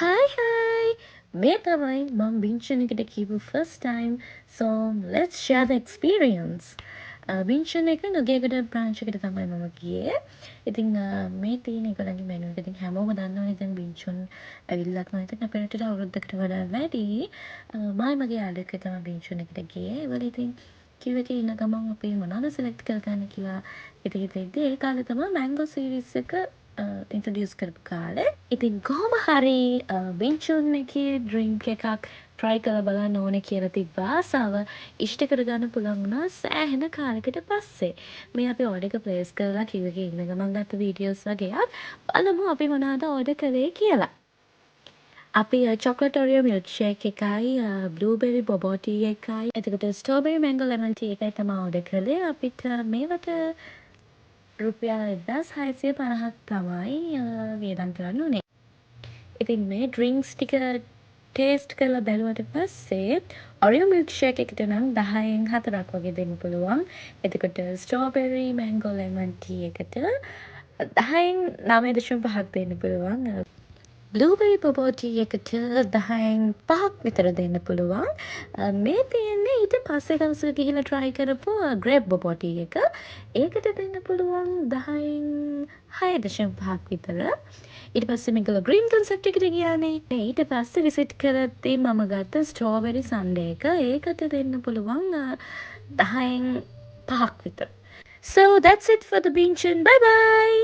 Hi! මේ තමයි මම විංශන් එකට කිව්ව first time. So let's share the experience. විංශන් එක නුගේගොඩ branch එකට තමයි මම ගියේ. ඉතින් මේ තියෙන ඒගොල්ලන්ගේ menu එක ඉතින් හැමෝම දන්නවනේ දැන් විංශන් ඇවිල්ලත් මම හිතන්නේ අපේ රටට අවුරුද්දකට වඩා වැඩි. මම මගේ යාළුවෙක් තමයි විංශන් එකට ගියේ. ඒවල ඉතින් කිව්ව එක ඉන්න ගමන් අපි මොනවද select කරගන්න කියලා හිතේ ඒ කාලේ තමයි mango series එක ඉන්ට්‍රොඩියුස් කරපු කාලේ. ඉතින් කොහොම හරි බිංචුන් එකේ ඩ්‍රින්ක් එකක් try කරලා බලන්න ඕනේ කියලා තිබ්බ ආසාව ඉෂ්ට කරගන්න පුළුවන් වුණා සෑහෙන කාලෙකට පස්සේ. මේ අපි ඕඩර් එක ප්ලේස් කරලා queue එකේ ඉන්න ගමන් ගත්ත වීඩියෝස් වගේක් බලමු අපි මොනවද ඕඩර් කළේ කියලා. අපි චොකලට් ඔරියෝ මිල්ක් ෂේක් එකයි බ්ලූබෙරි බොබෝ ටී එකයි එතකොට ස්ට්‍රෝබෙරි මැංගෝ ලෙමන් ටී එකයි තමයි ඕඩර් කළේ. අපිට මේවට රුපියල් 1650ක් තමයි වියදම් කරන්න උනේ. ඉතින් මේ ඩ්‍රින්ක්ස් ටික ටේස්ට් කරලා බැලුවට පස්සේ ඔරියෝ මිල්ක් ෂේක් එකට නම් 10න් 4ක් වගේ දෙන්න පුළුවන්. එතකොට ස්ට්‍රෝබෙරි මැංගෝ ලෙමන් ටී එකට 10න් 9.5ක් දෙන්න පුළුවන්. බ්ලූබෙරි බොබෝ ටී එකට 10න් 5ක් විතර දෙන්න පුළුවන්. මේ තියෙන්නේ ඊට පස්සේ දවසක ගිහිල්ලා try කරපු ග්‍රේප් බොබෝ ටී එක. ඒකට දෙන්න පුළුවන් 10න් 6.5ක් විතර. ඊට පස්සේ මේගොල්ලෝ ග්‍රීන් කන්සෙප්ට් එකට ගියානේ. ඊට පස්සේ විසිට් කරද්දී මම ගත්ත ස්ට්‍රෝබෙරි සන්ඩේ එක. ඒකට දෙන්න පුළුවන් 10න් 5ක් විතර. So that's it for the Beanchan. Bye bye!